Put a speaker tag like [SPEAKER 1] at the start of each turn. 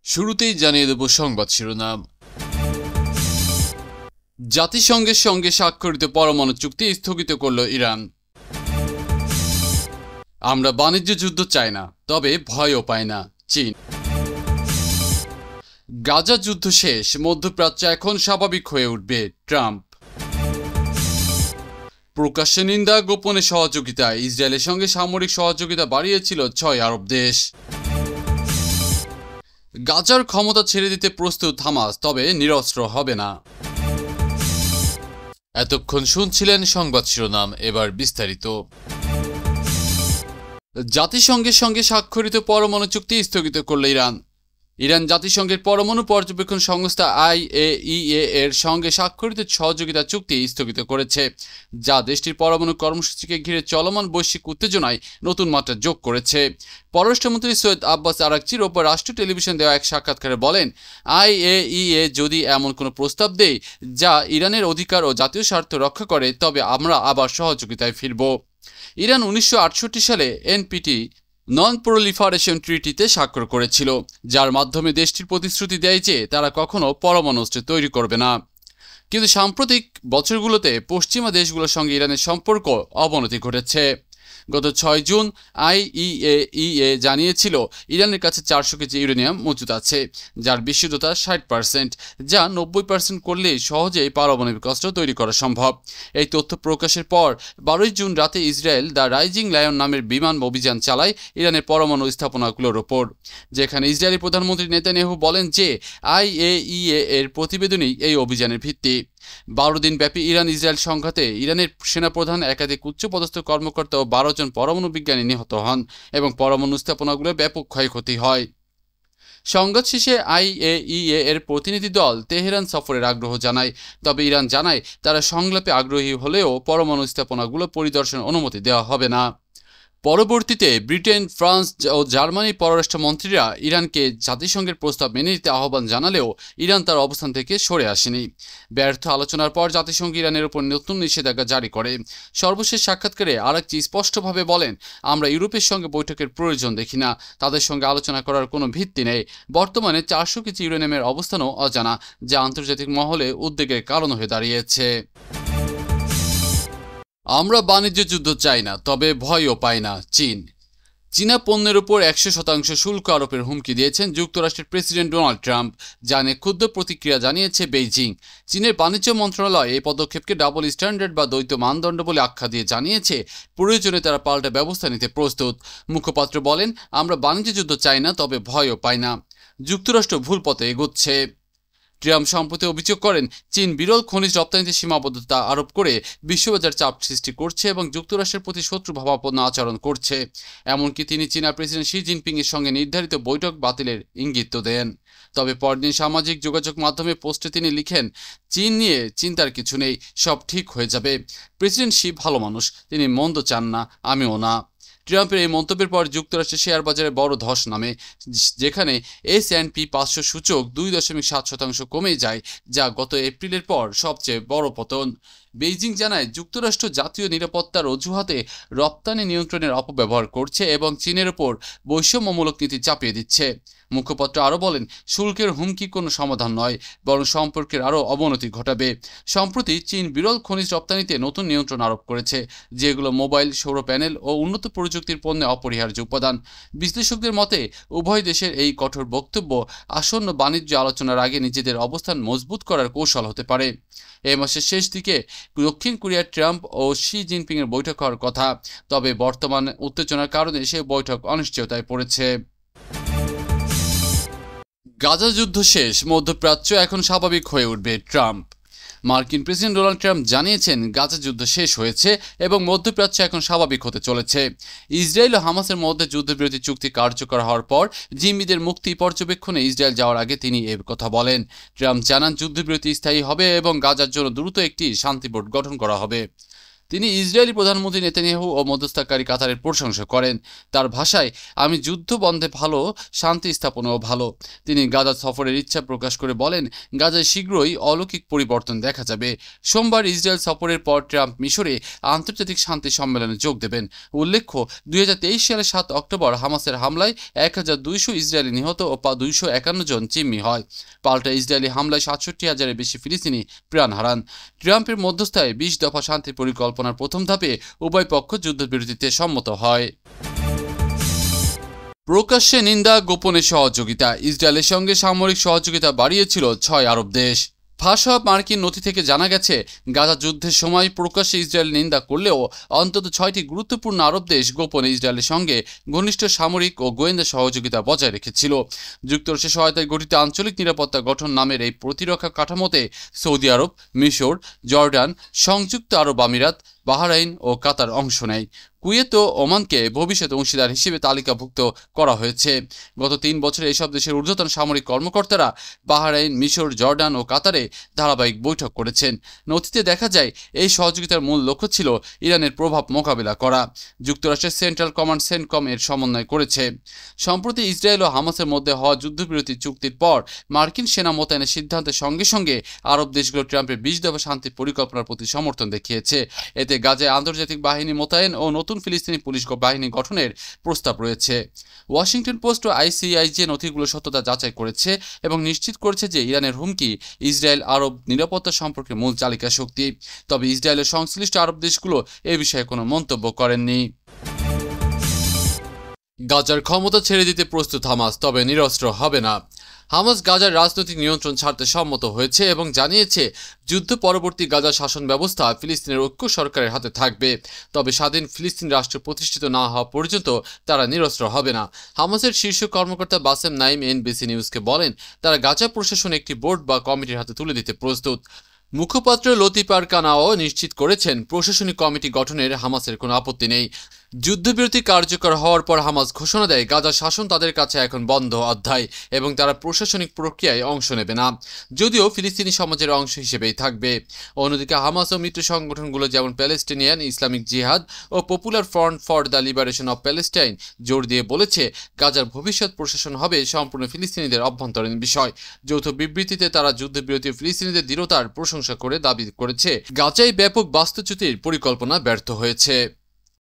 [SPEAKER 1] শুরুতেই জানিয়ে দেব সংবাদ শিরোনাম। জাতিসংঘের সঙ্গে স্বাক্ষরিত পরমাণু চুক্তি স্থগিত করল ইরান। আমরা বাণিজ্য যুদ্ধ চাই না, তবে ভয়ও পাই না চীন। গাজা যুদ্ধ শেষ, মধ্যপ্রাচ্য এখন স্বাভাবিক হয়ে উঠবে ট্রাম্প। প্রকাশ্যে নিন্দা, গোপনে সহযোগিতা, ইসরায়েলের সঙ্গে সামরিক সহযোগিতা বাড়িয়েছিল 6 আরব দেশ। গাজার ক্ষমতা ছেড়ে দিতে প্রস্তুত হামাস, তবে নিরস্ত্র হবে না। এতক্ষণ শুনছিলেন সংবাদ শিরোনাম, এবার বিস্তারিত। জাতিসংঘের সঙ্গে স্বাক্ষরিত পরমাণু চুক্তি স্থগিত করল ইরান। ইরান জাতিসংঘের পরমাণু পর্যবেক্ষণ সংস্থা IAEA এর সঙ্গে স্বাক্ষরিত সহযোগিতা চুক্তি স্থগিত করেছে, যা দেশটির পরমাণু কর্মসূচিকে ঘিরে চলমান বৈশ্বিক উত্তেজনায় নতুন মাত্রা যোগ করেছে। পররাষ্ট্রমন্ত্রী সৈয়দ আব্বাস আরাকচি রোববার রাষ্ট্রীয় টেলিভিশন দেওয়া এক সাক্ষাৎকারে বলেন, IAEA যদি এমন কোনো প্রস্তাব দেয় যা ইরানের অধিকার ও জাতীয় স্বার্থ রক্ষা করে, তবে আমরা আবার সহযোগিতায় ফিরব। ইরান 1968 সালে NPT নন প্রলিফারেশন ট্রিটিতে স্বাক্ষর করেছিল, যার মাধ্যমে দেশটির প্রতিশ্রুতি দেয় যে তারা কখনো পরমাণু অস্ত্র তৈরি করবে না। কিন্তু সাম্প্রতিক বছরগুলোতে পশ্চিমা দেশগুলোর সঙ্গে ইরানের সম্পর্ক অবনতি ঘটেছে। গত 6 জুন IAEA জানিয়েছিল ইরানের কাছে 400 কেজি ইউরেনিয়াম মজুদ আছে, যার বিশুদ্ধতা 60%, যা 90% করলে সহজেই পারমাণবিক অস্ত্র তৈরি করা সম্ভব। এই তথ্য প্রকাশের পর 12 জুন রাতে ইসরায়েল দ্য রাইজিং লায়ন নামের বিমান অভিযান চালায় ইরানের পরমাণু স্থাপনাগুলোর ওপর, যেখানে ইসরায়েলি প্রধানমন্ত্রী নেতানিয়াহু বলেন যে IAEA এর প্রতিবেদনই এই অভিযানের ভিত্তি। 12 দিন ব্যাপী ইরান ইসরায়েল সংঘাতে ইরানের সেনাপ্রধান, একাধিক উচ্চপদস্থ কর্মকর্তা ও 12 জন পরমাণু বিজ্ঞানী নিহত হন এবং পরমাণু স্থাপনাগুলোর ব্যাপক ক্ষয়ক্ষতি হয়। সংঘাত শেষে IAEA এর প্রতিনিধি দল তেহরান সফরের আগ্রহ জানায়, তবে ইরান জানায় তারা সংলাপে আগ্রহী হলেও পরমাণু স্থাপনাগুলো পরিদর্শনের অনুমতি দেওয়া হবে না। পরবর্তীতে ব্রিটেন, ফ্রান্স ও জার্মানির পররাষ্ট্রমন্ত্রীরা ইরানকে জাতিসংঘের প্রস্তাব মেনে নিতে আহ্বান জানালেও ইরান তার অবস্থান থেকে সরে আসেনি। ব্যর্থ আলোচনার পর জাতিসংঘ ইরানের উপর নতুন নিষেধাজ্ঞা জারি করে। সর্বশেষ সাক্ষাৎকারে আরাকচি স্পষ্টভাবে বলেন, আমরা ইউরোপের সঙ্গে বৈঠকের প্রয়োজন দেখি না, তাদের সঙ্গে আলোচনা করার কোনো ভিত্তি নেই। বর্তমানে 400 কেজি ইউরেনিয়ামের অবস্থানও অজানা, যা আন্তর্জাতিক মহলে উদ্বেগের কারণ হয়ে দাঁড়িয়েছে। আমরা বাণিজ্য যুদ্ধ চাই না, তবে ভয়ও পাই না চীন। চীনা পণ্যের উপর 100% শুল্ক আরোপের হুমকি দিয়েছেন যুক্তরাষ্ট্রের প্রেসিডেন্ট ডোনাল্ড ট্রাম্প, যা নিয়ে ক্ষুব্ধ প্রতিক্রিয়া জানিয়েছে বেইজিং। চীনের বাণিজ্য মন্ত্রণালয় এই পদক্ষেপকে ডাবল স্ট্যান্ডার্ড বা দ্বৈত মানদণ্ড বলে আখ্যা দিয়ে জানিয়েছে প্রয়োজনে তারা পাল্টা ব্যবস্থা নিতে প্রস্তুত। মুখপাত্র বলেন, আমরা বাণিজ্য যুদ্ধ চাই না, তবে ভয়ও পাই না। যুক্তরাষ্ট্র ভুল পথে এগোচ্ছে। ট্রাম্প সম্প্রতি অভিযোগ করেন, চীন বিরল খনিজ রপ্তানিতে সীমাবদ্ধতা আরোপ করে বিশ্ববাজার চাপ সৃষ্টি করছে এবং যুক্তরাষ্ট্রের প্রতি শত্রুভাবাপন্ন আচরণ করছে। এমনকি তিনি চীনা প্রেসিডেন্ট শি জিনপিং এর সঙ্গে নির্ধারিত বৈঠক বাতিলের ইঙ্গিত দেন। তবে পরদিন সামাজিক যোগাযোগ মাধ্যমে পোস্টে তিনি লিখেন, চীন নিয়ে চিন্তার কিছু নেই, সব ঠিক হয়ে যাবে। প্রেসিডেন্ট শি ভালো মানুষ, তিনি মন্দ চান না, আমিও না। ট্রাম্পের এই মন্তব্যের পর যুক্তরাষ্ট্রের শেয়ার বাজারে বড় ধস নামে, যেখানে S&P 500 সূচক 2.7% কমে যায়, যা গত এপ্রিলের পর সবচেয়ে বড় পতন। বেইজিং জানায়, যুক্তরাষ্ট্র জাতীয় নিরাপত্তার অজুহাতে রপ্তানি নিয়ন্ত্রণের অপব্যবহার করছে এবং চীনের ওপর বৈষম্যমূলক নীতি চাপিয়ে দিচ্ছে। মুখপাত্র আরও বলেন, শুল্কের হুমকি কোনো সমাধান নয়, বরং সম্পর্কের আরও অবনতি ঘটাবে। সম্প্রতি চীন বিরল খনিজ রপ্তানিতে নতুন নিয়ন্ত্রণ আরোপ করেছে, যেগুলো মোবাইল, সৌর প্যানেল ও উন্নত প্রযুক্তির পণ্যে অপরিহার্য উপাদান। বিশ্লেষকদের মতে, উভয় দেশের এই কঠোর বক্তব্য আসন্ন বাণিজ্য আলোচনার আগে নিজেদের অবস্থান মজবুত করার কৌশল হতে পারে। এই মাসের শেষ দিকে দক্ষিণ কোরিয়ার ট্রাম্প ও শি জিনপিংয়ের বৈঠক হওয়ার কথা, তবে বর্তমান উত্তেজনার কারণে সেই বৈঠক অনিশ্চয়তায় পড়েছে। গাজা যুদ্ধ শেষ, মধ্যপ্রাচ্য এখন স্বাভাবিক হয়ে উঠবে ট্রাম্প। মার্কিন প্রেসিডেন্ট ডোনাল্ড ট্রাম্প জানিয়েছেন, গাজা যুদ্ধ শেষ হয়েছে এবং মধ্যপ্রাচ্য এখন স্বাভাবিক হতে চলেছে। ইসরায়েল ও হামাসের মধ্যে যুদ্ধবিরতি চুক্তি কার্যকর হওয়ার পর জিম্মিদের মুক্তি পর্যবেক্ষণে ইসরায়েল যাওয়ার আগে তিনি এ কথা বলেন। ট্রাম্প জানান, যুদ্ধবিরতি স্থায়ী হবে এবং গাজার জন্য দ্রুত একটি শান্তি বোর্ড গঠন করা হবে। তিনি ইসরায়েলি প্রধানমন্ত্রী নেতানিয়াহু ও মধ্যস্থতাকারী কাতারের প্রশংসা করেন। তার ভাষায়, আমি যুদ্ধ বন্ধে ভালো, শান্তি স্থাপনেও ভালো। তিনি গাজা সফরের ইচ্ছা প্রকাশ করে বলেন, গাজায় শীঘ্রই অলৌকিক পরিবর্তন দেখা যাবে। সোমবার ইসরায়েল সফরের পর ট্রাম্প মিশরে আন্তর্জাতিক শান্তি সম্মেলনে যোগ দেবেন। উল্লেখ্য, 2023 সালের 7 অক্টোবর হামাসের হামলায় 1200 ইসরায়েলি নিহত ও 251 জন জিম্মি হয়। পাল্টা ইসরায়েলি হামলায় 67,000-এর বেশি ফিলিস্তিনি প্রাণ হারান। ট্রাম্পের মধ্যস্থায় 20 দফা শান্তি পরিকল্পনার প্রথম ধাপে উভয় পক্ষ যুদ্ধবিরতিতে সম্মত হয়। প্রকাশ্যে নিন্দা, গোপনে সহযোগিতা। ইসরায়েলের সঙ্গে সামরিক সহযোগিতা বাড়িয়েছিল 6 আরব দেশ। ফাঁস হওয়া মার্কিন নথি থেকে জানা গেছে, গাজা যুদ্ধের সময় প্রকাশ্যে ইসরায়েল নিন্দা করলেও অন্তত 6টি গুরুত্বপূর্ণ আরব দেশ গোপনে ইসরায়েলের সঙ্গে ঘনিষ্ঠ সামরিক ও গোয়েন্দা সহযোগিতা বজায় রেখেছিল। যুক্তরাষ্ট্রের সহায়তায় গঠিত আঞ্চলিক নিরাপত্তা গঠন নামের এই প্রতিরক্ষা কাঠামোতে সৌদি আরব, মিশর, জর্ডান, সংযুক্ত আরব আমিরাত, বাহরাইন ও কাতার অংশ নেয়। কুয়েত ও ওমানকে ভবিষ্যৎ অংশীদার হিসেবে তালিকাভুক্ত করা হয়েছে। গত 3 বছরে এইসব দেশের ঊর্ধ্বতন সামরিক কর্মকর্তারা বাহরাইন, মিশর, জর্ডান ও কাতারে ধারাবাহিক বৈঠক করেছেন। নথিতে দেখা যায়, এই সহযোগিতার মূল লক্ষ্য ছিল ইরানের প্রভাব মোকাবিলা করা। যুক্তরাষ্ট্রের সেন্ট্রাল কমান্ড সেন্টকম এর সমন্বয় করেছে। সম্প্রতি ইসরায়েল ও হামাসের মধ্যে হওয়া যুদ্ধবিরতি চুক্তির পর মার্কিন সেনা মোতায়েনের সিদ্ধান্তের সঙ্গে সঙ্গে আরব দেশগুলো ট্রাম্পের 20 দফা শান্তি পরিকল্পনার প্রতি সমর্থন দেখিয়েছে। এতে গাজায় আন্তর্জাতিক বাহিনী মোতায়েন ও নতুন ফিলিস্তিনি পুলিশ বাহিনী গঠনের প্রস্তাব রয়েছে। ওয়াশিংটন পোস্ট ও আইসিআইজে নথিগুলোর সত্যতা যাচাই করেছে এবং নিশ্চিত করেছে যে ইরানের হুমকি ইসরায়েল আরব নিরাপত্তা সম্পর্কে মূল চালিকা শক্তি। তবে ইসরায়েলের সংশ্লিষ্ট আরব দেশগুলো এ বিষয়ে কোনো মন্তব্য করেননি। গাজার ক্ষমতা ছেড়ে দিতে প্রস্তুত হামাস, তবে নিরস্ত্র হবে না। হামাস গাজার রাজনৈতিক নিয়ন্ত্রণ ছাড়তে সম্মত হয়েছে এবং জানিয়েছে, যুদ্ধ পরবর্তী গাজার শাসন ব্যবস্থা ফিলিস্তিনের ঐক্য সরকারের হাতে থাকবে। তবে স্বাধীন ফিলিস্তিন রাষ্ট্র প্রতিষ্ঠিত না হওয়া পর্যন্ত তারা নিরস্ত্র হবে না। হামাসের শীর্ষ কর্মকর্তা বাসেম নাইম এনবিসি নিউজকে বলেন, তারা গাজা প্রশাসন একটি বোর্ড বা কমিটির হাতে তুলে দিতে প্রস্তুত। মুখপাত্র লতিফ আরকানাও নিশ্চিত করেছেন, প্রশাসনিক কমিটি গঠনের হামাসের কোনো আপত্তি নেই। যুদ্ধবিরতি কার্যকর হওয়ার পর হামাস ঘোষণা দেয়, গাজার শাসন তাদের কাছে এখন বন্ধ অধ্যায় এবং তারা প্রশাসনিক প্রক্রিয়ায় অংশ নেবে না, যদিও ফিলিস্তিনি সমাজের অংশ হিসেবেই থাকবে। অন্যদিকে হামাস ও মিত্র সংগঠনগুলো যেমন প্যালেস্টিনিয়ান ইসলামিক জিহাদ ও Popular Front for the Liberation of Palestine জোর দিয়ে বলেছে, গাজার ভবিষ্যৎ প্রশাসন হবে সম্পূর্ণ ফিলিস্তিনিদের অভ্যন্তরীণ বিষয়। যৌথ বিবৃতিতে তারা যুদ্ধবিরতি ফিলিস্তিনিদের দৃঢ়তার প্রশংসা করে দাবি করেছে, গাজায় ব্যাপক বাস্তুচ্যুতির পরিকল্পনা ব্যর্থ হয়েছে।